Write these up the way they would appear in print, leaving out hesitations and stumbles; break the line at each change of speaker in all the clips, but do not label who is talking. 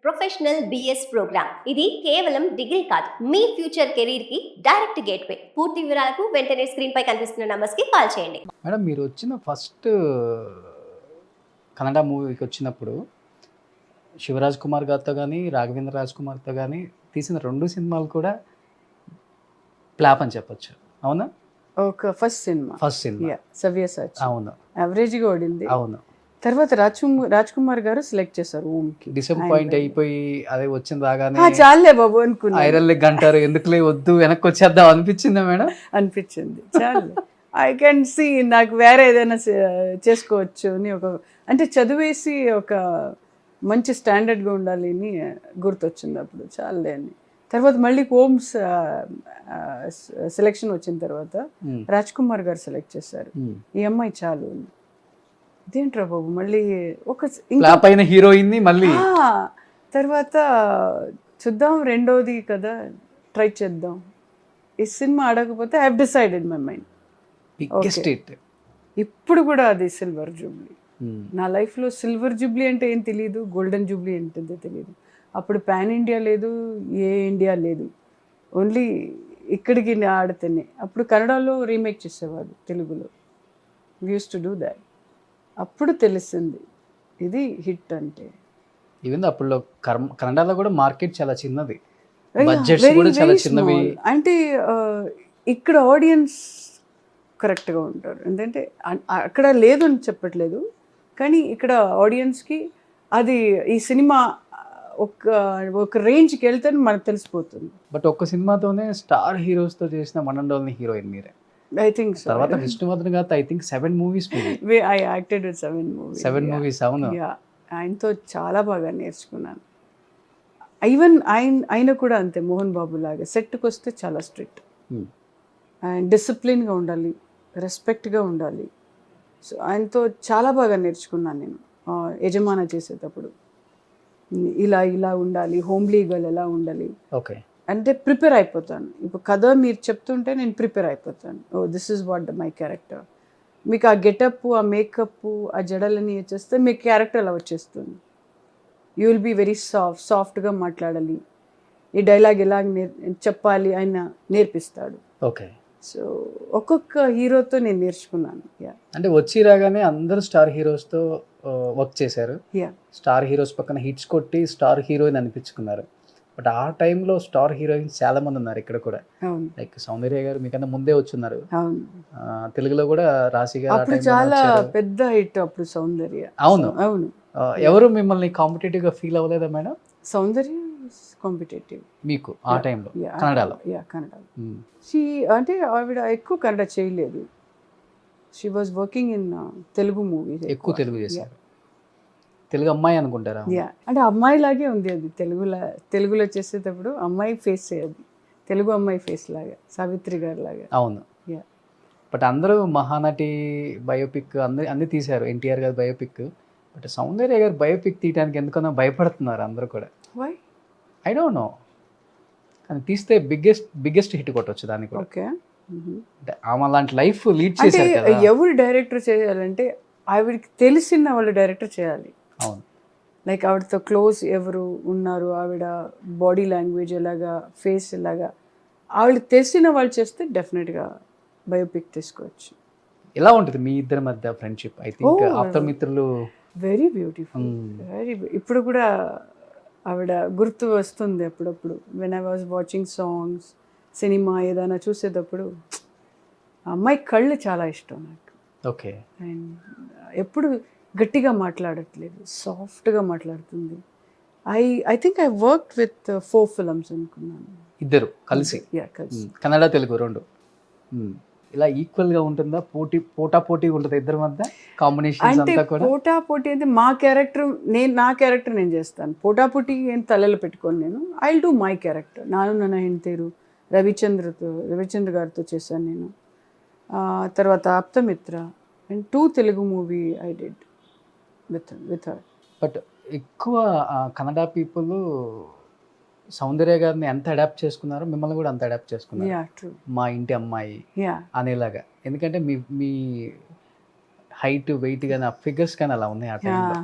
Professional BS programme. ఇది కేవలం degree కాదు, మీ ఫ్యూచర్ కెరీర్ కి డైరెక్ట్ గేట్వే. పూర్తి వివరాలకు వెంటనే స్క్రీన్ పై కనిపిస్తున్న నంబర్స్ కి కాల్ చేయండి.
మేడం మీరు వచ్చిన ఫస్ట్ కన్నడ మూవీకి వచ్చినప్పుడు శివరాజ్ కుమార్ గారితో కానీ రాఘవేంద్ర రాజ్ కుమార్తో కానీ తీసిన 2 సినిమాలు కూడా ఫ్లాప్ అని చెప్పొచ్చు, అవునా?
ఒక ఫస్ట్ సినిమా సవ్యసాచి
అవును,
యావరేజ్గా ఓడింది.
అవును.
తర్వాత రాజ్ కుమార్ గారు సెలెక్ట్ చేశారు ఓంకి.
డిసప్పాయింట్ అయిపోయి అదే వచ్చిన రాగానే
చాలే బాబు అనుకున్నా,
ఐరన్ లెగ్ అంటారు, ఎందుకులే వద్దు వెనక్కి వచ్చేద్దాం అనిపించిందా మేడం?
అనిపించింది. చాలు, ఐ కెన్ సీ నాకు వేరే ఏదైనా చేసుకోవచ్చు అని అంటే చదివేసి ఒక మంచి స్టాండర్డ్గా ఉండాలి అని గుర్తొచ్చింది అప్పుడు. చాలే అని తర్వాత మళ్ళీ హోమ్స్ సెలెక్షన్ వచ్చిన తర్వాత రాజ్ కుమార్ గారు సెలెక్ట్ చేశారు. ఈ అమ్మాయి చాలు అని. ఇదేంట్రా బాబు మళ్ళీ ఒక
హీరోయిన్ మళ్ళీ
తర్వాత చూద్దాం రెండోది కదా, ట్రై చేద్దాం. ఈ సినిమా ఆడకపోతే I have decided my mind. ఇప్పుడు కూడా అది సిల్వర్ జూబ్లీ. నా లైఫ్లో సిల్వర్ జూబ్లీ అంటే ఏం తెలియదు, గోల్డెన్ జూబ్లీ ఏంటంటే తెలియదు. అప్పుడు పాన్ ఇండియా లేదు, ఏ ఇండియా లేదు, ఓన్లీ ఇక్కడికి ఆడితేనే. అప్పుడు కన్నడలో రీమేక్ చేసేవాడు, తెలుగులో యూస్ టు డూ దాట్. అప్పుడు తెలిసింది ఇది హిట్ అంటే.
ఈవెన్ అప్పుడు కన్నడలో కూడా మార్కెట్ చాలా చిన్నది, బడ్జెట్స్ కూడా చాలా చిన్నవి.
అంటే ఇక్కడ ఆడియన్స్ కరెక్ట్గా ఉంటారు, ఎందుకంటే అక్కడ లేదు అని చెప్పట్లేదు, కానీ ఇక్కడ ఆడియన్స్కి అది ఈ సినిమా ఒక రేంజ్కి వెళ్తే మనకు తెలిసిపోతుంది.
బట్ ఒక్క సినిమాతోనే స్టార్ హీరోస్తో చేసిన వన్ అండ్ ఓన్లీ హీరోయిన్ మీరే.
I think so.
తర్వాత విష్ణువర్ధన్ గారితో I think 7 movies
I acted with 7 movies.
7 movies, అవును.
ఆయనతో చాలా బాగా నేర్చుకున్నాను. ఈవెన్ ఆయన కూడా అంతే, మోహన్ బాబు లాగా సెట్కి వస్తే చాలా స్ట్రిక్ట్ అండ్ డిసిప్లిన్గా ఉండాలి, రెస్పెక్ట్గా ఉండాలి. సో ఆయనతో చాలా బాగా నేర్చుకున్నాను నేను. యజమాన చేసేటప్పుడు ఇలా ఉండాలి, హోమ్లీ గర్ల్ ఎలా ఉండాలి,
ఓకే
అంటే ప్రిపేర్ అయిపోతాను. ఇప్పుడు కథ మీరు చెప్తుంటే నేను ప్రిపేర్ అయిపోతాను. Oh this is what my character. మీకు ఆ గెటప్, ఆ మేకప్, ఆ జడలని వచ్చేస్తే మీ క్యారెక్టర్ అలా వచ్చేస్తుంది. యూ విల్ బీ వెరీ సాఫ్ట్గా మాట్లాడాలి, ఈ డైలాగ్ ఎలా చెప్పాలి ఆయన నేర్పిస్తాడు.
ఓకే.
సో ఒక్కొక్క హీరోతో నేను నేర్చుకున్నాను.
అంటే వచ్చి రాగానే అందరూ స్టార్ హీరోస్తో వర్క్ చేశారు. స్టార్ హీరోస్ పక్కన హిట్స్ కొట్టి స్టార్ హీరోయిన్ అనిపించుకున్నారు. బట్ ఆ టైంలో స్టార్ హీరోయిన్స్ చాలా మంది ఉన్నారు ఇక్కడ కూడా. లైక్ సౌందర్య గారు మీకన్నా ముందే వచ్చున్నారు. తెలుగులో కూడా రాశి గారు
చాలా పెద్ద హిట్ అప్పుడు సౌందర్య.
అవును అవును. ఎవరు మిమ్మల్ని కాంపిటేటివ్ గా ఫీల్ అవ్వలేదా మేడం?
సౌందర్య కాంపిటేటివ్
మీకు ఆ టైంలో కన్నడలో?
అంటే ఆవిడ ఎక్కువ కన్నడ చేయలేదు. She was working in Telugu movies,
ఎక్కువ తెలుగు చేశారు. తెలుగు అమ్మాయి అనుకుంటారా?
అంటే అమ్మాయి లాగే ఉంది అది. తెలుగులో చేసేటప్పుడు అమ్మాయి ఫేస్ అది, తెలుగు అమ్మాయి ఫేస్ లాగా, సావిత్రి గారి లాగా.
అవును. బట్ అందరూ మహానటి బయోపిక్ అన్ని తీశారు, ఎన్టీఆర్ గారి బయోపిక్. బట్ సౌందర్య గారి బయోపిక్ తీయడానికి ఎందుకన్నా భయపడుతున్నారు అందరూ కూడా.
Why
I don't know. కానీ తీస్తే బిగ్గెస్ట్ హిట్ కొట్టవచ్చు దానికి కూడా.
ఓకే.
ఆమె అలాంటి లైఫ్ లీడ్ చేశారు కదా.
ఎవరు డైరెక్టర్ చేయాలంటే ఆవిడకి తెలిసిన వాళ్ళు డైరెక్టర్ చేయాలి.
అవును.
లైక్ ఆవిడతో క్లోజ్ ఎవరు ఉన్నారు, ఆవిడ బాడీ లాంగ్వేజ్ ఎలాగా, ఫేస్ ఎలాగా, ఆవిడకి తెలిసిన వాళ్ళు చేస్తే డెఫినెట్గా బయోపిక్ తీసుకోవచ్చు.
ఎలా ఉంటుంది మీ ఇద్దరి మధ్య ఫ్రెండ్షిప్? ఐ థింక్ ఆప్త మిత్రులు.
Very beautiful, very. ఇప్పుడు కూడా ఆవిడ గుర్తు వస్తుంది అప్పుడప్పుడు. When I was watching songs, cinema ఏదైనా చూసేటప్పుడు అమ్మాయి కళ్ళు చాలా ఇష్టం నాకు.
ఓకే.
అండ్ ఎప్పుడు గట్టిగా మాట్లాడట్లేదు, సాఫ్ట్గా మాట్లాడుతుంది. I think I worked with 4 films అనుకున్నాను.
ఇద్దరు కలిసి? కన్నడ తెలుగు 2 ఇలా ఈక్వల్ గా ఉంటుందా? పోటీ ఉంటుంది ఇద్దరి మధ్య కాంబినేషన్?
అంటే పోటీ అంటే నా క్యారెక్టర్ నేను చేస్తాను. పోటీ ఏం తలలో పెట్టుకోను నేను. I will do my character. Naanu Nanna Hendthiru Ravichandra గారితో చేశాను నేను. తర్వాత Apthamitra and 2 Telugu movie I did with her.
But ఎక్కువ కన్నడ పీపుల్ సౌందర్య గారిని ఎంత అడాప్ట్ చేసుకున్నారో మిమ్మల్ని కూడా అంత అడాప్ట్ చేసుకున్నారు. మా ఇంటి అమ్మాయి అనేలాగా. ఎందుకంటే మీ హైట్, వెయిట్ కానీ ఆ ఫిగర్స్ కానీ అలా ఉన్నాయి ఆ టైంలో.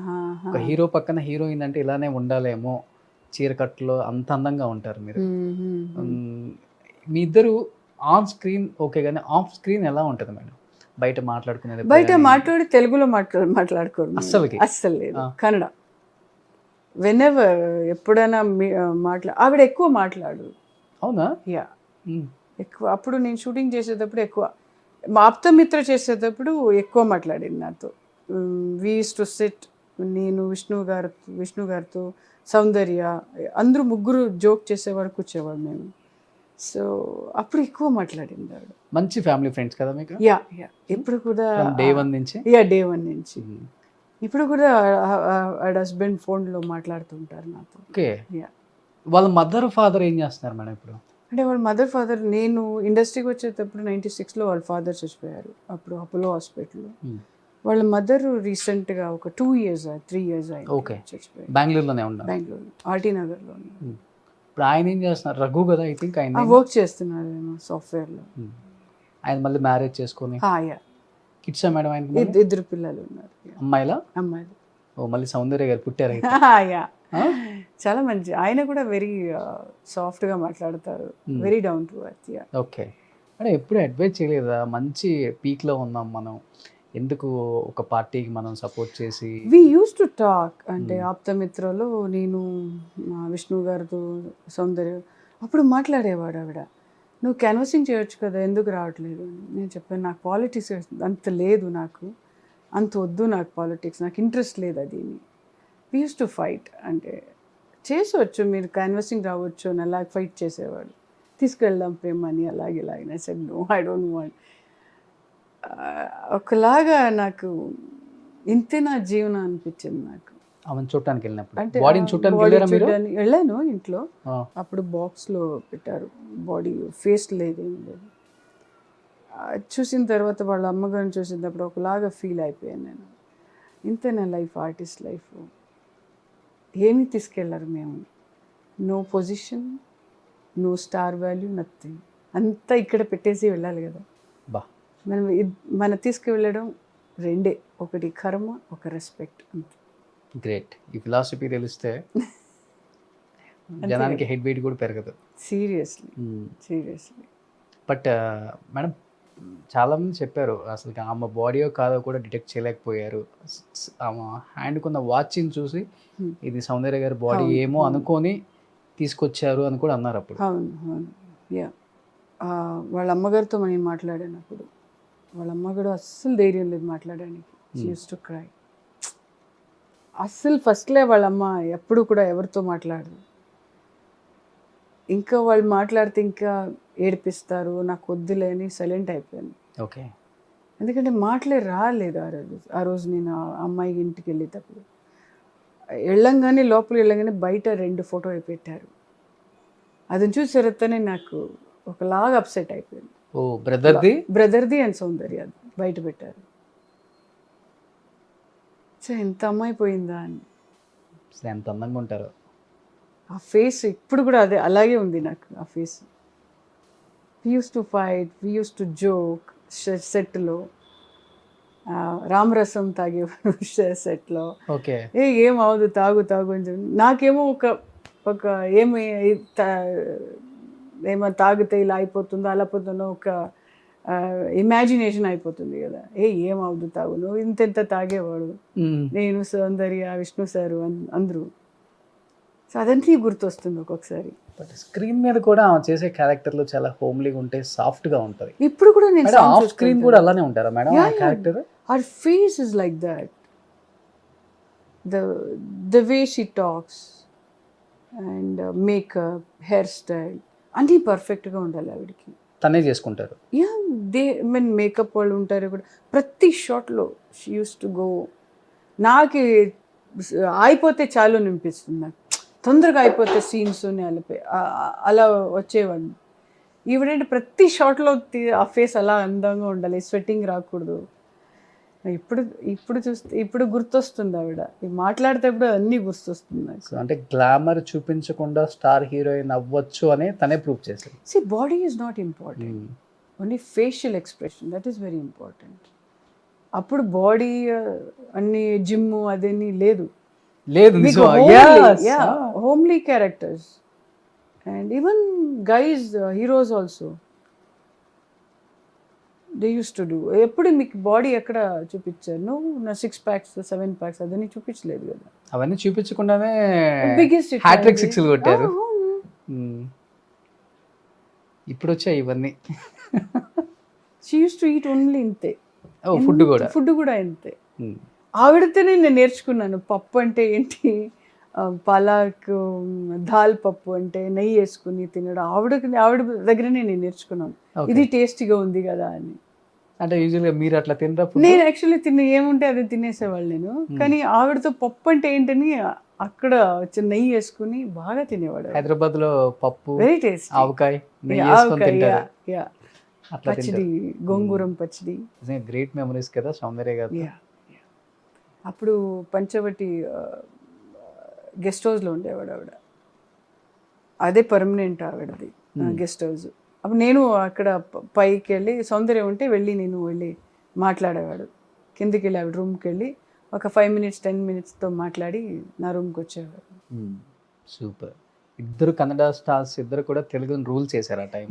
ఒక హీరో పక్కన హీరోయిన్ అంటే ఇలానే ఉండాలేమో చీరకట్టులో అంత అందంగా ఉంటారు మీరు.
Mm-hmm.
మీ ఇద్దరు ఆన్ స్క్రీన్ ఓకే, కానీ ఆఫ్ స్క్రీన్ ఎలా ఉంటుంది మేడం? బయట మాట్లాడుకునేది
బయట మాట్లాడి తెలుగులో మాట్లాడుకోరు
అస్సలకి?
అస్సలు లేదు.
ఆ.
కన్నడ వెనెవర్ ఎప్పుడైనా ఆవిడ ఎక్కువ మాట్లాడు.
అవునా?
యా,
మ్మ్.
ఎక్కువ. అప్పుడు నేను షూటింగ్ చేసేటప్పుడు ఎక్కువ, మా ఆప్తమిత్ర చేసేటప్పుడు ఎక్కువ మాట్లాడింది నాతో. వీ యూస్ టు సిట్, నేను విష్ణు గారితో సౌందర్య అందరూ ముగ్గురు జోక్ చేసేవాడు, కూర్చేవాడు మేము. సో అప్పుడు ఎక్కువ మాట్లాడింది ఆవిడ.
మంచి ఫ్యామిలీ ఫ్రెండ్స్ కదా మీకు?
యా యా, ఇప్పుడు కూడా
డే వన్ నుంచి?
యా, డే 1 నుంచి. ఇప్పుడు కూడా ఆవిడ హస్బెండ్ ఫోన్లో మాట్లాడుతుంటారు నాతో.
ఓకే.
యా.
వాళ్ళ మదర్ ఫాదర్ ఏం చేస్తున్నారు మేడం ఇప్పుడు?
అంటే వాళ్ళ మదర్ ఫాదర్, నేను ఇండస్ట్రీకి వచ్చేటప్పుడు 96లో వాళ్ళ ఫాదర్ చచ్చిపోయారు, అప్పుడు అపోలో హాస్పిటల్లో. వాళ్ళ మదర్ రీసెంట్గా ఒక 2 years 3 years
ఓకే.
చచ్చిపోయారు.
బెంగళూరులోనే ఉన్నారు.
బెంగళూరు ఆర్టీ నగర్లో
ఇప్పుడు ఆయన ఏం చేస్తున్నారు? రఘు కదా ఐ థింక్ ఆయన.
వర్క్ చేస్తున్నారు సాఫ్ట్వేర్లో.
ఆయన మళ్ళీ మ్యారేజ్ చేసుకొని
యా,
కిడ్సా మేడం ఆయనకి?
ఇద్దరు పిల్లలు ఉన్నారు.
అమ్మాయిలా?
అమ్మాయిలు.
ఓ, మళ్ళీ సౌందర్య గారు పుట్టారు అయితే.
యా, చాలా మంచి. ఆయన కూడా వెరీ సాఫ్ట్గా మాట్లాడతారు, very down to earth. Yeah.
Okay madam, ఎప్పుడు అడ్వైజ్ చేయలేదా? మంచి పీక్లో ఉన్నాం మనం, ఎందుకు ఒక పార్టీకి మనం సపోర్ట్ చేసి?
వి యూస్ టు టాక్. అంటే ఆప్తమిత్రలో నేను విష్ణు గారితో సౌందర్య అప్పుడు మాట్లాడేవాడు. ఆవిడ, నువ్వు క్యాన్వసింగ్ చేయొచ్చు కదా, ఎందుకు రావట్లేదు అని. నేను చెప్పాను, నాకు పాలిటిక్స్ అంత లేదు, నాకు అంత వద్దు, నాకు పాలిటిక్స్, నాకు ఇంట్రెస్ట్ లేదు అది. వి యూస్ టు ఫైట్. అంటే చేసవచ్చు, మీరు క్యాన్వసింగ్ రావచ్చు అని అలా ఫైట్ చేసేవాడు. తీసుకెళ్దాం ప్రేమని అలాగే ఇలాగే. Said no, I don't want. ఒకలాగా నాకు ఇంతే నా జీవనం అనిపించింది నాకు.
ఆమెను చూడటానికి వెళ్ళినప్పుడు,
అంటే
బాడీని చూడటానికి వెళ్ళారా మీరు?
వెళ్ళాను ఇంట్లో.
ఆ.
అప్పుడు బాక్స్లో పెట్టారు బాడీ, ఫేస్ లేదేం లేదు. చూసిన తర్వాత వాళ్ళ అమ్మగారిని చూసినప్పుడు ఒకలాగా ఫీల్ అయిపోయాను నేను. ఇంతే నా లైఫ్, ఆర్టిస్ట్ లైఫ్. ఏమీ తీసుకెళ్ళారు మేము. No position, no star value, nothing. అంతా ఇక్కడ పెట్టేసి వెళ్ళాలి కదా.
బా,
మన తీసుకువెళ్ళడం రెండే, ఒకటి కర్మ, ఒక రెస్పెక్ట్, అంతే.
గ్రేట్. ఈ ఫిలాసఫీ తెలిస్తే జనానికి హెడ్ వెయిట్ కూడా పెరగదు.
సీరియస్లీ.
బట్ మేడం, చాలామంది చెప్పారు అసలు ఆమె బాడీయో కాదో కూడా డిటెక్ట్ చేయలేకపోయారు. ఆమె హ్యాండ్కి ఉన్న వాచ్ని చూసి ఇది సౌందర్య గారి బాడీ ఏమో అనుకొని తీసుకొచ్చారు అని కూడా అన్నారు అప్పుడు.
అవును అవును. యా, వాళ్ళ అమ్మగారితో నేను మాట్లాడానప్పుడు, వాళ్ళ అమ్మగారు అస్సలు ధైర్యం లేదు మాట్లాడడానికి. She used to cry. అస్సలు ఫస్ట్లే వాళ్ళ అమ్మ ఎప్పుడు కూడా ఎవరితో మాట్లాడదు. ఇంకా వాళ్ళు మాట్లాడితే ఇంకా ఏడిపిస్తారు, నాకు వద్దులే అని సైలెంట్ అయిపోయాను.
ఓకే.
ఎందుకంటే మాటలే రాలేదు ఆ రోజు నేను ఆ అమ్మాయి ఇంటికి వెళ్ళేటప్పుడు. వెళ్ళంగానే, లోపలికి వెళ్ళంగానే బయట 2 ఫోటోలు పెట్టారు. అది చూసేరతనే నాకు ఒకలాగా అప్సెట్ అయిపోయింది.
ఓ, బ్రదర్ది
అండ్ సౌందర్య బయట పెట్టారు. సో ఎంత అమ్మాయి పోయిందా అని.
ఎంత అందంగా ఉంటారు.
ఆ ఫేస్ ఇప్పుడు కూడా అలాగే ఉంది నాకు. ఆ face. We use to fight, we use to joke సెట్లో. రామరసం తాగేవారు సెట్లో.
ఓకే.
ఏం అవదు, తాగు అని చెప్పి. నాకేమో ఒక ఏమో తాగితే ఇలా అయిపోతుందో అలా పోతుందో ఒక ఇమాజినేషన్ అయిపోతుంది కదా. ఏమవుదు, తాగు, నువ్వు ఇంత తాగేవాడు, నేను, సౌందర్య, విష్ణు సారు అందరూ. సో అదంతా గుర్తొస్తుంది ఒక్కొక్కసారి.
బట్ స్క్రీన్ మీద కూడా ఆమె చేసే క్యారెక్టర్లు చాలా హోమ్లీగా ఉంటాయి, సాఫ్ట్గా ఉంటుంది.
ఇప్పుడు కూడా నేను
ఆఫ్ స్క్రీన్ కూడా అలానే ఉంటారా మేడం ఆ character?
Her face is like that. The way she talks and makeup, hair style అన్నీ పర్ఫెక్ట్గా ఉండాలి ఆవిడకి.
తనే చేసుకుంటారు.
యా, మేకప్ వాళ్ళు ఉంటారు కూడా. ప్రతి షాట్లో షీ యూస్ టు గో. నాకు అయిపోతే చాలు అనిపిస్తుంది, నాకు తొందరగా అయిపోతే సీన్స్ అలా వచ్చేవాడిని. ఈవిడంటే ప్రతి షాట్లో ఆ ఫేస్ అలా అందంగా ఉండాలి, స్వెట్టింగ్ రాకూడదు. ఇప్పుడు గుర్తొస్తుంది ఆవిడ మాట్లాడితే అన్నీ గుర్తొస్తుంది.
అంటే గ్లామర్ చూపించకుండా స్టార్ హీరోయిన్ అవ్వచ్చు అని తనే ప్రూవ్ చేశారు.
See, body is not important. Only facial expression, that is very important. అప్పుడు బాడీ అన్ని జిమ్ అదేని లేదు.
లేదు.
homely characters. And even guys, heroes also, they used to do. ఎప్పుడు మీకు బాడీ ఎక్కడ చూపించారు? నువ్వు నా 6 packs 7 packs అదని చూపించలేదు కదా.
అవన్నీ చూపించకుండానే
బిగ్గెస్ట్
హ్యాట్రిక్ సిక్స్లు కొట్టారు. ఇప్పుడు వచ్చాయి ఇవన్నీ.
She use to eat only ఇంతే.
ఫుడ్
కూడా ఇంతే. ఆవిడతోనే నేను నేర్చుకున్నాను పప్పు అంటే ఏంటి, పాలక్ దాల్ పప్పు అంటే నెయ్యి వేసుకుని తినడం. ఆవిడ దగ్గరనే నేను నేర్చుకున్నాను ఇది టేస్టీగా ఉంది కదా అని.
అంటే యూజువల్గా మీరు అట్లా తినరా?
నేను యాక్చువల్లీ ఏముంటే అది తినేసేవాళ్ళు నేను. కానీ ఆవిడతో పప్పు అంటే ఏంటని అక్కడ చిన్న నెయ్యి వేసుకుని బాగా తినేవాడు.
హైదరాబాద్ లో పప్పు,
వెరీ టేస్ట్,
ఆవకాయ, నెయ్యి వేసుకొని తింటారు. అట్లా
పచ్చడి, గోంగూరం పచ్చడి.
గ్రేట్ మెమరీస్ కదా సౌందర్య గారు.
అప్పుడు పంచవటి గెస్ట్ హౌస్లో ఉండేవాడు ఆవిడ. అదే పర్మనెంట్ ఆవిడది గెస్ట్ హౌస్. అప్పుడు నేను అక్కడ పైకి వెళ్ళి సౌందర్యం ఉంటే నేను వెళ్ళి మాట్లాడేవాడు. కిందికి వెళ్ళి ఆవిడ రూమ్కి వెళ్ళి ఒక 5 minutes 10 minutesతో మాట్లాడి నా రూమ్కి వచ్చేవాడు.
సూపర్. ఇద్దరు కన్నడ స్టార్స్, ఇద్దరు కూడా తెలుగుని రూల్ చేశారు ఆ time.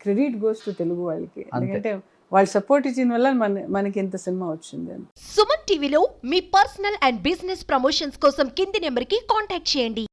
Credit goes to Telugu వాళ్ళకి. ఎందుకంటే వాళ్ళు సపోర్ట్ ఇచ్చిన వల్ల మనకి ఎంత సినిమా వచ్చింది అని.
సుమన్ టీవీలో మీ పర్సనల్ అండ్ బిజినెస్ ప్రమోషన్స్ కోసం కింది నెంబర్కి కాంటాక్ట్ చేయండి.